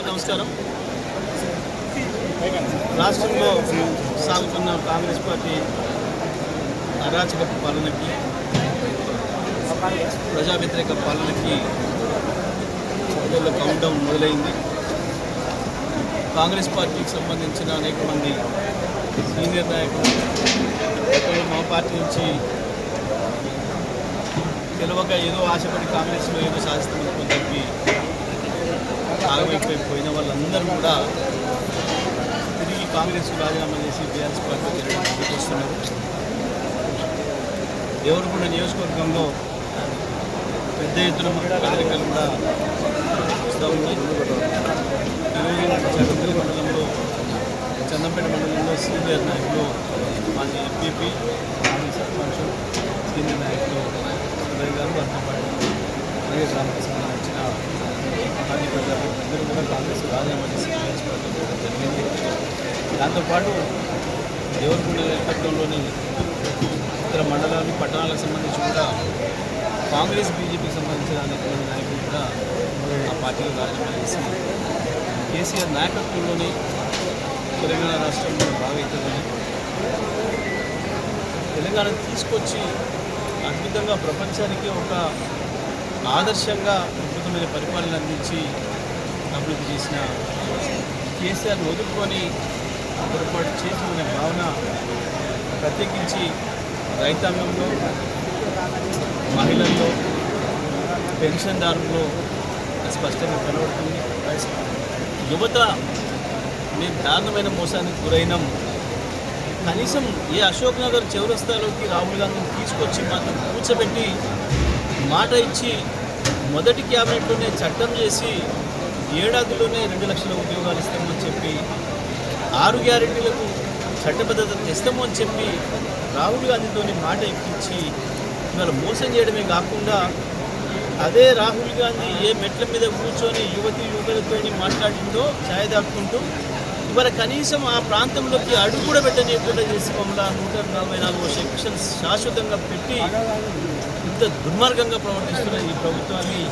నమస్కారం. రాష్ట్రంలో సాగుతున్న కాంగ్రెస్ పార్టీ అరాచక పాలనకి, ప్రజా వ్యతిరేక పాలనకి కౌంటౌన్ మొదలైంది. కాంగ్రెస్ పార్టీకి సంబంధించిన అనేక మంది సీనియర్ నాయకులు మా పార్టీ నుంచి గెలవక ఏదో ఆశపడి కాంగ్రెస్లో ఏదో సాధిస్తామని చెప్పి ఆగమైపోయిన వాళ్ళందరూ కూడా తిరిగి కాంగ్రెస్కు రాజీనామా చేసి బీఆర్ఎస్ పార్టీకి వస్తున్నారు. దేవరకొండ నియోజకవర్గంలో పెద్ద ఎత్తున కార్యక్రమాలు కూడా వస్తూ ఉన్నాయి. ఈరోజు మండలంలో చందంపేట మండలంలో సీనియర్ నాయకులు మాజీ ఎంపీపీ సర్పంచ్ సీనియర్ నాయకులు ఉదయ్ గారు వారితో పాటు అలాగే గ్రామానికి సంబంధించిన మాజీ ప్రజలు అందరూ కూడా కాంగ్రెస్ రాజీనామా చేసి బీఆర్ఎస్ పార్టీ జరిగింది. దాంతోపాటు దేవరకొండ నియోజకవర్గంలోని ఇతర మండలాలు పట్టణాలకు సంబంధించి కూడా కాంగ్రెస్ బీజేపీకి సంబంధించిన అనేక మంది నాయకులు కూడా ఆ పార్టీలో రాజీనామా చేసి కేసీఆర్ నాయకత్వంలోని తెలంగాణ రాష్ట్రంలో బాగవుతుందని, తెలంగాణను తీసుకొచ్చి అద్భుతంగా ప్రపంచానికి ఒక ఆదర్శంగా అద్భుతమైన పరిపాలన అందించి అభివృద్ధి చేసిన కేసీఆర్ను వదులుకొని పొరపాటు చేసిన భావన ప్రత్యేకించి రైతాంగంలో, మహిళల్లో, పెన్షన్దారుల్లో స్పష్టంగా కనబడుతుంది. యువత మేము దారుణమైన మోసానికి గురైనాం. కనీసం ఏ అశోక్ నగర్ చౌరస్తాలోకి రాహుల్ గాంధీని తీసుకొచ్చి మాత్రం కూర్చోబెట్టి మాట ఇచ్చి మొదటి క్యాబినెట్లోనే చట్టం చేసి ఏడాదిలోనే 2 లక్షల ఉద్యోగాలు ఇస్తామని చెప్పి 6 గ్యారెంటీలకు చట్టబద్ధత తెస్తాము అని చెప్పి రాహుల్ గాంధీతోని మాట ఇప్పించి ఇవాళ మోసం చేయడమే కాకుండా అదే రాహుల్ గాంధీ ఏ మెట్ల మీద కూర్చొని యువకులతో మాట్లాడిందో ఛాయ్ దాక్కుంటూ ఇవాళ కనీసం ఆ ప్రాంతంలోకి అడుగు కూడా పెట్టనీయకుండా చేసి మమ్మల్ని 144 సెక్షన్స్ శాశ్వతంగా పెట్టి ఇంత దుర్మార్గంగా ప్రవర్తిస్తున్న ఈ ప్రభుత్వాన్ని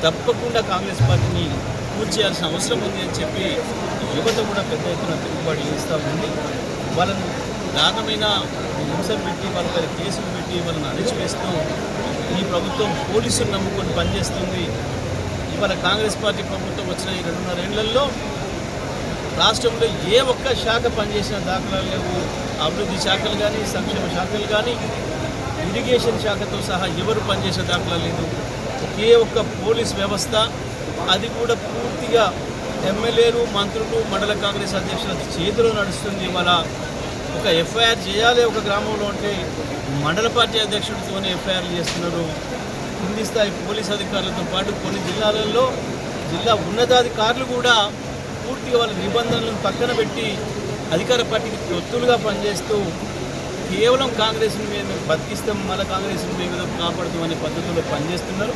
తప్పకుండా కాంగ్రెస్ పార్టీని పూర్తి చేయాల్సిన అవసరం ఉంది అని చెప్పి యువత కూడా పెద్ద ఎత్తున తిరుగుబాటు చేస్తూ ఉంది. వాళ్ళను దారుణమైన హింసలు పెట్టి వాళ్ళ కేసులు పెట్టి వాళ్ళని అణిచివేస్తూ ఈ ప్రభుత్వం పోలీసులు నమ్ముకొని పనిచేస్తుంది. ఇవాళ కాంగ్రెస్ పార్టీ ప్రభుత్వం వచ్చిన ఈ 2.5 ఏళ్లలో రాష్ట్రంలో ఏ ఒక్క శాఖ పనిచేసిన దాఖలాలు లేవు. అభివృద్ధి శాఖలు కానీ, సంక్షేమ శాఖలు కానీ, ఇరిగేషన్ శాఖతో సహా ఎవరు పనిచేసిన దాఖలాలు లేదు. ఒకే ఒక్క పోలీస్ వ్యవస్థ, అది కూడా పూర్తిగా ఎమ్మెల్యేలు, మంత్రులు, మండల కాంగ్రెస్ అధ్యక్షుల చేతిలో నడుస్తుంది. ఇవాళ ఒక ఎఫ్ఐఆర్ చేయాలి ఒక గ్రామంలో అంటే మండల పార్టీ అధ్యక్షుడితోనే ఎఫ్ఐఆర్లు చేస్తున్నారు. కింది స్థాయి పోలీస్ అధికారులతో పాటు కొన్ని జిల్లాలలో జిల్లా ఉన్నతాధికారులు కూడా పూర్తిగా వాళ్ళ నిబంధనలను పక్కన పెట్టి అధికార పార్టీకి తొత్తులుగా పనిచేస్తూ కేవలం కాంగ్రెస్ని మేము బతికిస్తాం, మళ్ళీ కాంగ్రెస్ని మేము కాపాడుతాం అనే పద్ధతిలో పనిచేస్తున్నారు.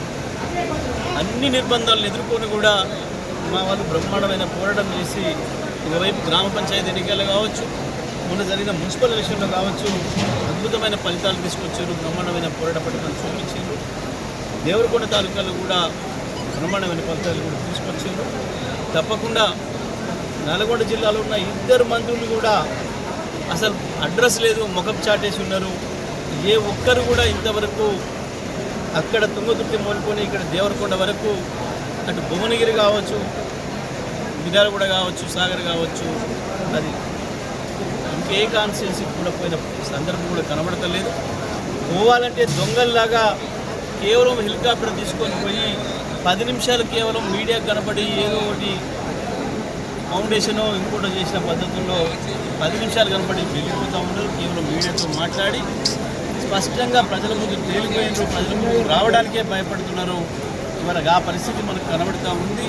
అన్ని నిర్బంధాలను ఎదుర్కొని కూడా మా వాళ్ళు బ్రహ్మాండమైన పోరాటం చేసి ఒకవైపు గ్రామ పంచాయతీ ఎన్నికలు కావచ్చు, మొన్న జరిగిన మున్సిపల్ ఎలక్షన్లో కావచ్చు అద్భుతమైన ఫలితాలు తీసుకొచ్చారు. బ్రహ్మాండమైన పోరాట పట్టుదలను చూపించారు. దేవరకొండ తాలూకాలో కూడా బ్రహ్మాండమైన ఫలితాలు కూడా తీసుకొచ్చారు. తప్పకుండా నల్గొండ జిల్లాలో ఉన్న 2 మంత్రులు కూడా అసలు అడ్రస్ లేదు, ముఖం చాటేసి ఉన్నారు. ఏ ఒక్కరు కూడా ఇంతవరకు అక్కడ తుంగతుర్తి మొదలుకొని ఇక్కడ దేవరకొండ వరకు అటు భువనగిరి కావచ్చు, మిర్యాలగూడ కావచ్చు, సాగర్ కావచ్చు, అది ఇంకే కాన్స్టిట్యున్సీకి కూడా పోయిన సందర్భం కూడా కనబడతలేదు. పోవాలంటే దొంగల్లాగా కేవలం హెలికాప్టర్ తీసుకొని పోయి 10 నిమిషాలు కేవలం మీడియాకు కనబడి ఏదో ఒకటి ఫౌండేషను ఇంకోటి చేసిన పద్ధతుల్లో 10 నిమిషాలు కనబడి వెళ్ళిపోతూ ఉన్నారు. కేవలం మీడియాతో మాట్లాడి స్పష్టంగా ప్రజల ముందు తేలిపోయినారు, ప్రజల ముందు రావడానికే భయపడుతున్నారు. ఇవాళ ఆ పరిస్థితి మనకు కనబడుతూ ఉంది.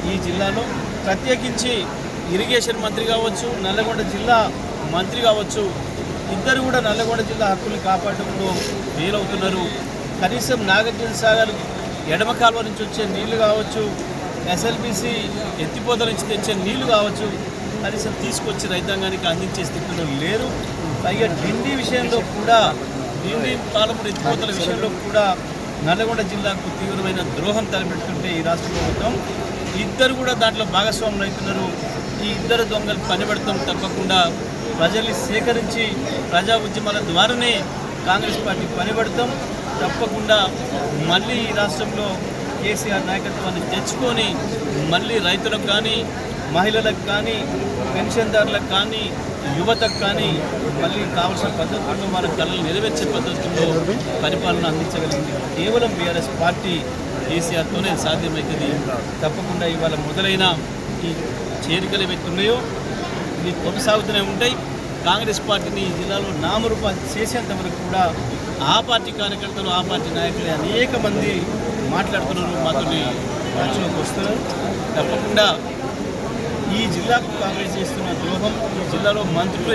ఈ జిల్లాలో ప్రత్యేకించి ఇరిగేషన్ మంత్రి కావచ్చు, నల్లగొండ జిల్లా మంత్రి కావచ్చు, ఇద్దరు కూడా నల్లగొండ జిల్లా హక్కులు కాపాడడంలో ఫెయిల్ కనీసం నాగార్జున సాగర్ ఎడమ కాలువ నుంచి వచ్చే నీళ్లు కావచ్చు, ఎస్ఎల్బీసీ ఎత్తిపోతల నుంచి తెచ్చే నీళ్లు కావచ్చు, కనీసం తీసుకొచ్చి రైతాంగానికి అందించే స్థితిలో లేరు. పైగా డిండి విషయంలో కూడా, డిండి పాలమూరు ఎత్తిపోతల విషయంలో కూడా నల్లగొండ జిల్లాకు తీవ్రమైన ద్రోహం తలపెడుతుంటే ఈ రాష్ట్ర ప్రభుత్వం ఇద్దరు కూడా దాంట్లో భాగస్వాములు అవుతున్నారు. ఈ ఇద్దరు దొంగలు పనిపడతాం తప్పకుండా ప్రజల్ని సేకరించి ప్రజా ఉద్యమాల ద్వారానే కాంగ్రెస్ పార్టీ పనిపడతాం. తప్పకుండా మళ్ళీ ఈ రాష్ట్రంలో కేసీఆర్ నాయకత్వాన్ని తెచ్చుకొని మళ్ళీ రైతులకు కానీ మహిళలకు కానీ పెన్షన్దారులకు కానీ యువతకు కానీ మళ్ళీ కావాల్సిన పద్ధతుల్లో మన కళలు నెరవేర్చే పద్ధతుల్లో పరిపాలన అందించగలిగింది కేవలం బీఆర్ఎస్ పార్టీ కేసీఆర్తోనే సాధ్యమవుతుంది. తప్పకుండా ఇవాళ మొదలైన ఈ చేరికలు ఏవైతున్నాయో ఇవి కొనసాగుతూనే ఉంటాయి. కాంగ్రెస్ పార్టీని ఈ జిల్లాలో నామరూపం చేసేంత వరకు కూడా ఆ పార్టీ కార్యకర్తలు ఆ పార్టీ నాయకులు అనేక మంది మాట్లాడుతున్నారు, మాతో టచ్లోకి వస్తున్నారు. తప్పకుండా ఈ జిల్లాకు కాంగ్రెస్ చేస్తున్న ద్రోహం, ఈ జిల్లాలో మంత్రులు